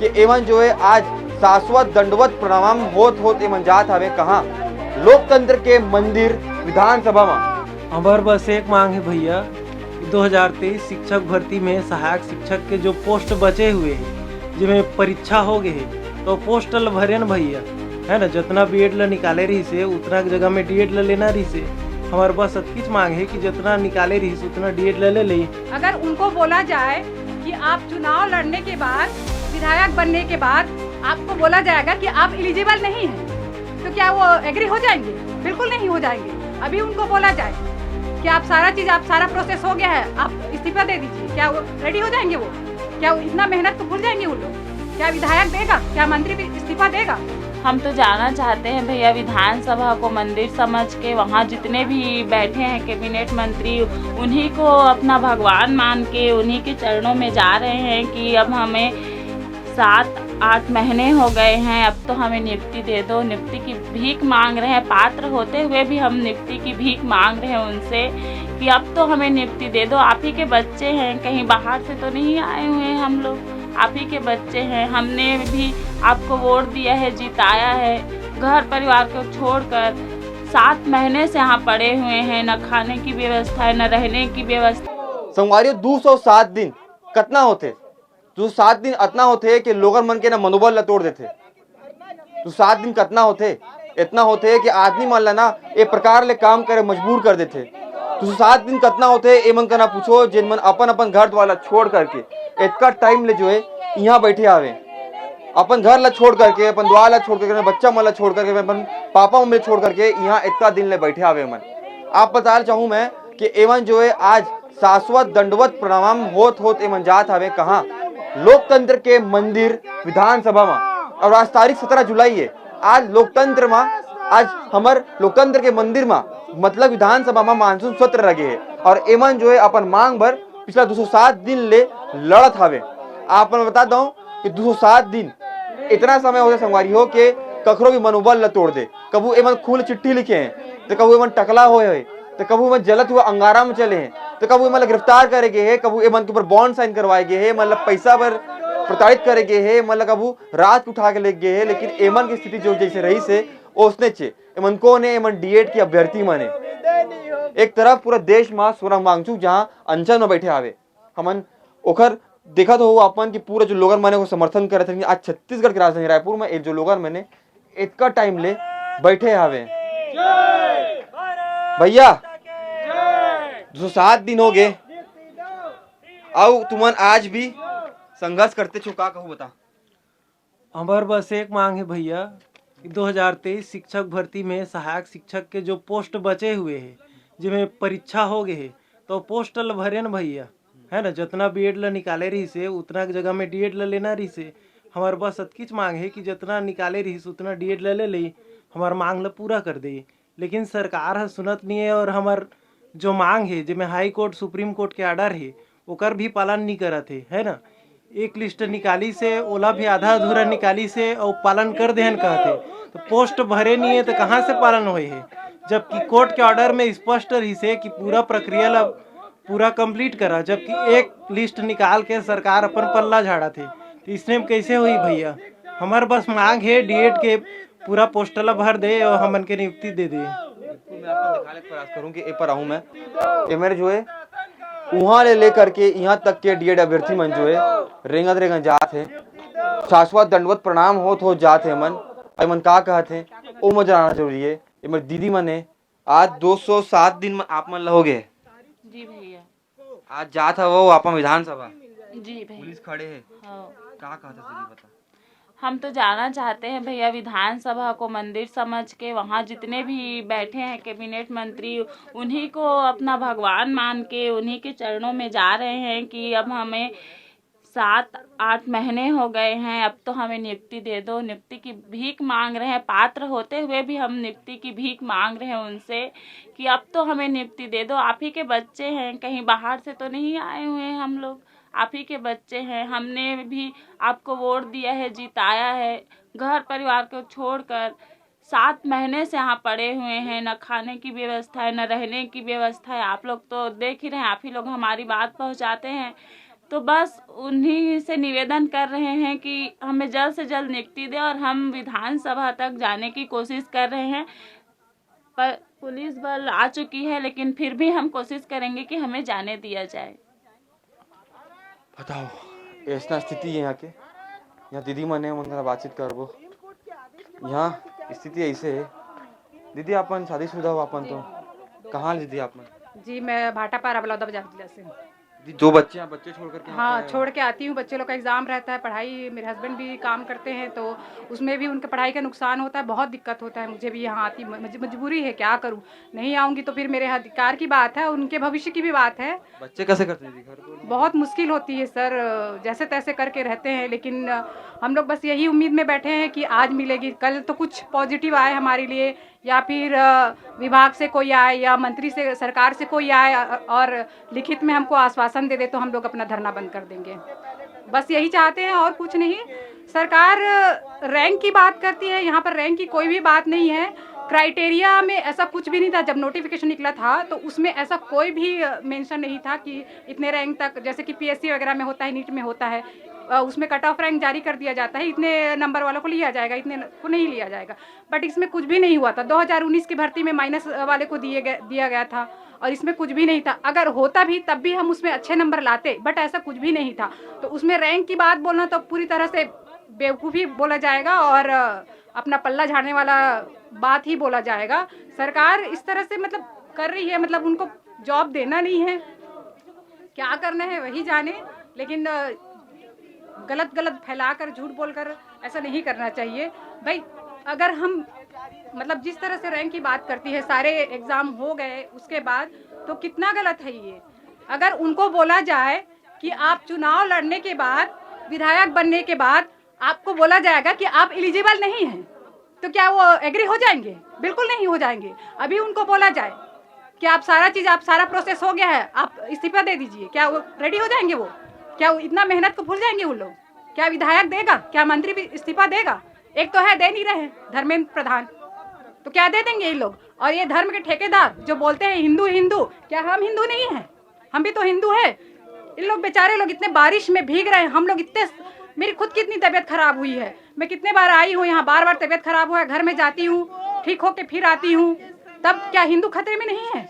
कि एमन जो है आज शाश्वत दंडवत प्रणाम होत एमन जात हवे कहाँ लोकतंत्र के मंदिर विधानसभा में। हमार बस एक मांग है भैया, 2023 शिक्षक भर्ती में सहायक शिक्षक के जो पोस्ट बचे हुए हैं जिसमें परीक्षा हो गए है तो पोस्ट ल भरे न भैया, है ना। जितना बीएड ला निकाले रही से उतना जगह में डीएड ला लेना रही से। हमारे पास अतकीच मांग है कि जितना निकाले रही से उतना डीएड ले ले। अगर उनको बोला जाए कि आप चुनाव लड़ने के बाद, विधायक बनने के बाद आपको बोला जाएगा कि आप एलिजिबल नहीं हैं, तो क्या वो एग्री हो जाएंगे? बिल्कुल नहीं हो जाएंगे। अभी उनको बोला जाए कि आप सारा प्रोसेस हो गया है, आप इस्तीफा दे दीजिए, क्या वो रेडी हो जाएंगे? वो क्या इतना मेहनत तो भूल जाएंगे वो लोग? क्या विधायक देगा? क्या मंत्री भी इस्तीफा देगा? हम तो जाना चाहते हैं भैया, विधानसभा को मंदिर समझ के वहाँ जितने भी बैठे हैं कैबिनेट मंत्री, उन्हीं को अपना भगवान मान के उन्हीं के चरणों में जा रहे हैं कि अब हमें 7-8 महीने हो गए हैं, अब तो हमें नियुक्ति दे दो। नियुक्ति की भीख मांग रहे हैं, पात्र होते हुए भी हम नियुक्ति की भीख मांग रहे हैं उनसे कि अब तो हमें नियुक्ति दे दो। आप ही के बच्चे हैं, कहीं बाहर से तो नहीं आए हुए हैं हम लोग, आप ही के बच्चे हैं। हमने भी आपको वोट दिया है, जिताया है, घर परिवार को छोड़कर 7 महीने से यहाँ पड़े हुए हैं, न खाने की व्यवस्था है, न रहने की व्यवस्था। संगवारियों 207 दिन कितना होते? 207 दिन इतना होते कि लोगन मन के ना मनोबल ला तोड़ देते। 207 दिन कितना होते? इतना होते कि आदमी मन ला ना एक प्रकार ले काम करे मजबूर कर देते। 207 दिन कितना होते एमन का ना पूछो, जिन मन अपन अपन घर वाला छोड़ करके इतना टाइम ले जो है यहाँ बैठे आवे, अपन घर ला छोड़ करके, अपन द्वार ला छोड़ करके, बच्चा मन ला छोड़ करके, अपन पापा मम्मी छोड़ करके यहाँ इतना दिन ले बैठे आवे मन। आप बताना चाहूँ मैं कि एमन जो है आज शाश्वत दंडवत प्रणाम होत एमन जात हवे कहाँ लोकतंत्र के मंदिर विधानसभा में। और आज तारीख 17 जुलाई है। आज लोकतंत्र में, आज हमार लोकतंत्र के मंदिर में मतलब विधानसभा में मानसून सत्र लगे है और एमन जो है अपन मांग भर पिछला 207 दिन ले लड़त हवे। आप बता दो कि 207 दिन इतना समय हो गया संगवारी हो के कखरो भी मनोबल ल तोड़ दे। कबू एमन खून चिट्ठी लिखे हैं, तो कबू एमन टकला होए, तो कबू एमन जलत हुआ अंगारा में चले हैं, तो कबू एमन गिरफ्तार करे गए है, कबू एमन के ऊपर बॉन्ड साइन करवाए गए है, मतलब पैसा पर प्रताड़ित करे गए है, मतलब कबू रात उठा के ले गए है। लेकिन एमन की स्थिति जो जैसे रही से उसने चे एमन को ने एमन डीएड की अभ्यर्थी माने। एक तरफ पूरा देश में सोना मांगचू जहाँ अनशन में बैठे आवे, हमन ओखर देखा तो अपन की पूरा जो लोगन मैंने को समर्थन करे थे। आज छत्तीसगढ़ के राजधानी रायपुर में जो लोगन मैंने इतना टाइम ले बैठे आवे भैया, 207 दिन हो गए और तुमन आज भी संघर्ष करते छो, का कहूँ बता। हमार बस एक मांग है भैया, 2023 शिक्षक भर्ती में सहायक शिक्षक के जो पोस्ट बचे हुए हैं जिसमें परीक्षा हो गए है तो पोस्ट ल भरे न भैया, है ना। जितना बीएड ला निकाले रही से उतना जगह में डीएड ला लेना रही से। हमारे पास अतकीच मांग है कि जितना निकाले रही से उतना डीएड ला ले हमार मांग ला पूरा कर दे। लेकिन सरकार है सुनत नहीं है और हमार जो मांग है जिसमें हाई कोर्ट सुप्रीम कोर्ट के आर्डर है ओकर भी पालन नहीं करत है ना। एक लिस्ट निकाली से ओला भी आधा अधूरा निकाली से और पालन कर देहन कहते, तो पोस्ट भरे नहीं है तो कहाँ से पालन हुए है? जबकि कोर्ट के ऑर्डर में स्पष्ट रही से कि पूरा प्रक्रिया ला पूरा कंप्लीट करा, जबकि एक लिस्ट निकाल के सरकार अपन पल्ला झाड़ा थे, तो इसने कैसे हुई भैया? हमार बस मांग है डीएड के पूरा पोस्टला भर दे और हमन के नियुक्ति दे दे। मैं आपको दिखाने का प्रयास करूं कि ए पर आऊं मैं, ये मेरे जो है वहाँ लेकर के यहाँ तक के डीएड अभ्यर्थी मन जो है रेंगत जात है, शाश्वत दंडवत प्रणाम हो जात है मन का कहते हैं वो मजा आना जरूरी है। ये मेरी दीदी मन है आज 207 दिन में आप मन लहोगे जी भैया, आज जात है वो आप विधानसभा, जी भैया, पुलिस खड़े है, हाँ। का कहते बता। हम तो जाना चाहते हैं भैया, विधानसभा को मंदिर समझ के वहाँ जितने भी बैठे हैं कैबिनेट मंत्री, उन्हीं को अपना भगवान मान के उन्हीं के चरणों में जा रहे हैं कि अब हमें 7-8 महीने हो गए हैं, अब तो हमें नियुक्ति दे दो। नियुक्ति की भीख मांग रहे हैं, पात्र होते हुए भी हम नियुक्ति की भीख मांग रहे हैं उनसे कि अब तो हमें नियुक्ति दे दो। आप ही के बच्चे हैं, कहीं बाहर से तो नहीं आए हुए हैं हम लोग, आप ही के बच्चे हैं। हमने भी आपको वोट दिया है, जिताया है, घर परिवार को छोड़कर 7 महीने से यहाँ पड़े हुए हैं, न खाने की व्यवस्था है, न रहने की व्यवस्था है। आप लोग तो देख ही रहे हैं, आप ही लोग हमारी बात पहुँचाते हैं। तो बस उन्हीं से निवेदन कर रहे हैं कि हमें जल्द से जल्द नियुक्ति दे, और हम विधानसभा तक जाने की कोशिश कर रहे हैं, पर पुलिस बल आ चुकी है, लेकिन फिर भी हम कोशिश करेंगे कि हमें जाने दिया जाए। बताओ ऐसा स्थिति है यहाँ के। यहाँ दीदी मने मन बातचीत करबो। यहाँ स्थिति ऐसे है। दीदी अपन शादीशुदा हो अपन तो कहाँ दीदी आप? जी मैं भाटापारा बलौदा बाजार जिला से हूँ। दीदी दो बच्चे हैं, बच्चे छोड़ करके हाँ छोड़ के आती हूँ। बच्चे लोग का एग्ज़ाम रहता है, पढ़ाई, मेरे हस्बैंड भी काम करते हैं तो उसमें भी उनके पढ़ाई का नुकसान होता है, बहुत दिक्कत होता है। मुझे भी यहाँ आती मजबूरी है, क्या करूँ। नहीं आऊँगी तो फिर मेरे अधिकार की बात है, उनके भविष्य की भी बात है। बच्चे कैसे करते हैं दीदी घर को? बहुत मुश्किल होती है सर, जैसे तैसे करके रहते हैं, लेकिन हम लोग बस यही उम्मीद में बैठे हैं कि आज मिलेगी, कल तो कुछ पॉजिटिव आए हमारे लिए, या फिर विभाग से कोई आए या मंत्री से, सरकार से कोई आए और लिखित में हमको आश्वासन दे दे तो हम लोग अपना धरना बंद कर देंगे। बस यही चाहते हैं और कुछ नहीं। सरकार रैंक की बात करती है, यहाँ पर रैंक की कोई भी बात नहीं है। क्राइटेरिया में ऐसा कुछ भी नहीं था। जब नोटिफिकेशन निकला था तो उसमें ऐसा कोई भी मेंशन नहीं था कि इतने रैंक तक, जैसे कि पीएससी वगैरह में होता है, नीट में होता है, उसमें कट ऑफ रैंक जारी कर दिया जाता है, इतने नंबर वालों को लिया जाएगा, इतने को नहीं लिया जाएगा। बट इसमें कुछ भी नहीं हुआ था। 2019 की भर्ती में माइनस वाले को दिया गया था और इसमें कुछ भी नहीं था। अगर होता भी तब भी हम उसमें अच्छे नंबर लाते, बट ऐसा कुछ भी नहीं था। तो उसमें रैंक की बात बोलना तो पूरी तरह से बेवकूफ़ी बोला जाएगा और अपना पल्ला झाड़ने वाला बात ही बोला जाएगा। सरकार इस तरह से मतलब कर रही है, मतलब उनको जॉब देना नहीं है, क्या करना है वही जाने, लेकिन गलत फैलाकर, झूठ बोलकर ऐसा नहीं करना चाहिए भाई। अगर हम मतलब जिस तरह से रैंक की बात करती है, सारे एग्ज़ाम हो गए उसके बाद, तो कितना गलत है ये। अगर उनको बोला जाए कि आप चुनाव लड़ने के बाद, विधायक बनने के बाद आपको बोला जाएगा कि आप एलिजिबल नहीं हैं, तो क्या वो एग्री हो जाएंगे? बिल्कुल नहीं हो जाएंगे। अभी उनको बोला जाए कि आप सारा प्रोसेस हो गया है, आप इस्तीफा दे दीजिए, क्या वो रेडी हो जाएंगे? वो क्या वो इतना मेहनत को भूल जाएंगे उन लोग? क्या विधायक देगा? क्या मंत्री भी इस्तीफा देगा? एक तो है दे नहीं रहे धर्मेंद्र प्रधान, तो क्या दे देंगे ये लोग? और ये धर्म के ठेकेदार जो बोलते हैं हिंदू हिंदू, क्या हम हिंदू नहीं हैं? हम भी तो हिंदू है। इन लोग बेचारे लोग इतने बारिश में भीग रहे हैं, हम लोग इतने, मेरी खुद की इतनी तबीयत खराब हुई है, मैं कितने बार आई हूँ यहाँ, बार बार तबीयत खराब हुआ है, घर में जाती हूँ, ठीक होके फिर आती हूँ, तब क्या हिंदू खतरे में नहीं है?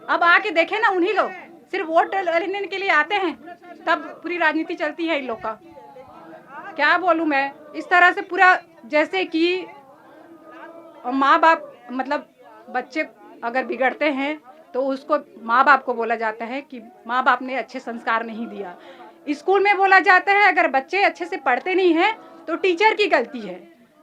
अब आके देखे ना, उन्हीं लोग सिर्फ वोट लेने के लिए आते हैं, तब पूरी राजनीति चलती है इन लोग का। क्या बोलूँ मैं, इस तरह से पूरा, जैसे कि माँ बाप, मतलब बच्चे अगर बिगड़ते हैं तो उसको माँ बाप को बोला जाता है कि माँ बाप ने अच्छे संस्कार नहीं दिया। स्कूल में बोला जाता है अगर बच्चे अच्छे से पढ़ते नहीं हैं तो टीचर की गलती है।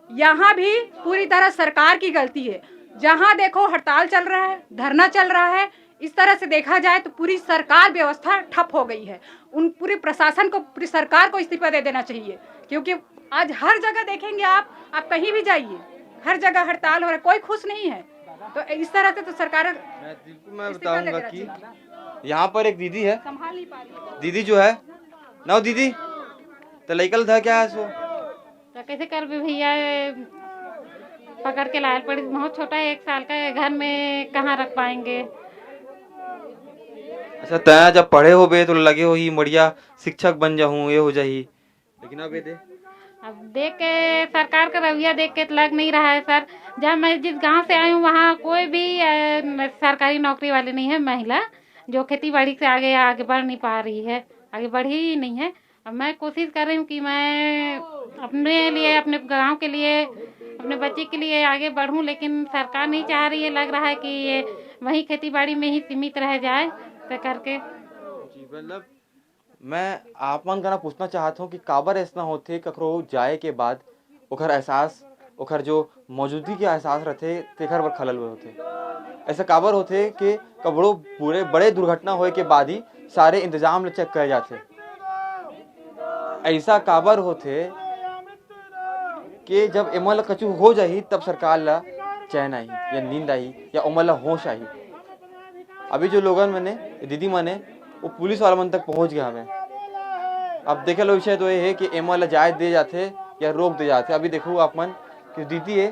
यहाँ भी पूरी तरह सरकार की गलती है। जहाँ देखो हड़ताल चल रहा है, धरना चल रहा है। इस तरह से देखा जाए तो पूरी सरकार व्यवस्था ठप हो गई है। उन पूरे प्रशासन को, पूरी सरकार को इस्तीफा दे देना चाहिए, क्योंकि आज हर जगह देखेंगे आप कहीं भी जाइए, हर जगह हड़ताल हो रहा है, कोई खुश नहीं है। तो इस तरह से तो सरकार, मैं बताऊंगा कि यहाँ पर एक दीदी है, संभाल नहीं पा रही। दीदी जो है ना, दीदी तो लइकल था क्या है सो, तो कैसे कर भी भैया, पकड़ के लाल पड़ी, बहुत छोटा है, 1 साल का है, घर में कहाँ रख पाएंगे। अच्छा तया जब पढ़े हो बे तो लगे हो ही बढ़िया शिक्षक बन जाऊँ, ये हो जाही, लेकिन अब ये दे, अब देख के सरकार का रवैया देख के तो लग नहीं रहा है सर। जब मैं जिस गांव से आई हूँ वहाँ कोई भी सरकारी नौकरी वाली नहीं है महिला जो खेती बाड़ी से आगे बढ़ नहीं पा रही है, आगे बढ़ी ही नहीं है। अब मैं कोशिश कर रही हूँ कि मैं अपने लिए, अपने गांव के लिए, अपने बच्चे के लिए आगे बढ़ूँ, लेकिन सरकार नहीं चाह रही है। लग रहा है कि ये वही खेती बाड़ी में ही सीमित रह जाए तो करके। मतलब मैं आप मन का पूछना चाहता हूँ कि काबर ऐसा होते ककरो जाए के बाद ओकर एहसास, ओकर जो मौजूदगी के एहसास रहते तेखर बर खलल होते। ऐसा काबर होते कि कबड़ो पूरे बड़े दुर्घटना होए के बाद ही सारे इंतजाम चेक करे जाते। ऐसा काबर होते कि जब एमल कछु हो जाही तब सरकार ला चैन आई या नींद आई या उमल ला होश आई। अभी जो लोगन मने, दीदी मने, वो पुलिस वाला मन तक पहुंच गया हमें। अब देखे लो विषय तो ये है कि एमल जायज दे जाते या रोक दे जाते। अभी देखो आप मन कि दीदी है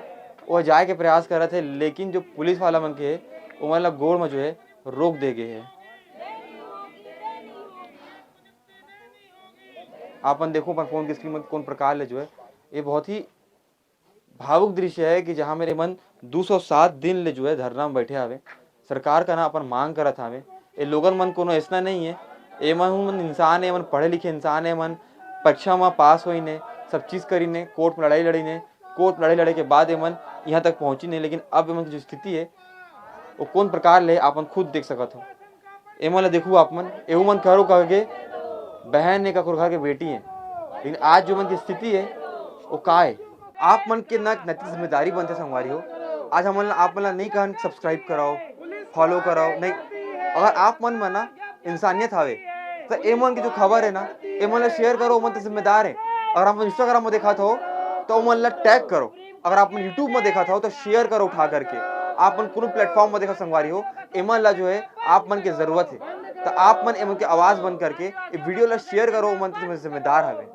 वो जाए के प्रयास कर रहे थे, लेकिन जो पुलिस वाला मन के है वो मतलब गोड़ में जो है रोक दे गए है। आपन देखो अपन फोन की स्क्रीन में कौन प्रकार ले जो है ये बहुत ही भावुक दृश्य है कि जहाँ मेरे मन 207 दिन ले जो है धरना में बैठे आवे सरकार का ना अपन मांग करत आवे ये लोगन मन कोनो ऐसा नहीं है ये मन इंसान है मन पढ़े लिखे इंसान है मन परीक्षा में पास होई ने सब चीज़ करी ने कोर्ट में लड़ाई लड़ी ने कोर्ट में लड़ाई लड़े के बाद ये मन यहाँ तक पहुँची नहीं लेकिन अब मन की जो स्थिति है वो कौन प्रकार ले आपन खुद देख सकत हो एमन ला देखू आप मन एहू मन करो कह के बहन ने ककरो घर के बेटी है लेकिन आज जो मन की स्थिति है वो का है आप मन के ना नैतिक जिम्मेदारी बनते संगवारी हो आज हम आप मन ला नहीं कहन सब्सक्राइब कराओ फॉलो कराओ नहीं अगर आप मन में ना इंसानियत हवे तो ए मन की जो खबर है ना ए मन ला शेयर करो मन तो जिम्मेदार है अगर आप इंस्टाग्राम में देखा था तो मन ला टैग करो अगर आप यूट्यूब में देखा था तो शेयर करो उठा करके आप मन कोनो प्लेटफॉर्म में देखा संगवारी हो एमन ला जो है आप मन की जरूरत है तो आप मन एमन की आवाज बन करके वीडियो ला शेयर करो मन तो जिम्मेदार हवे।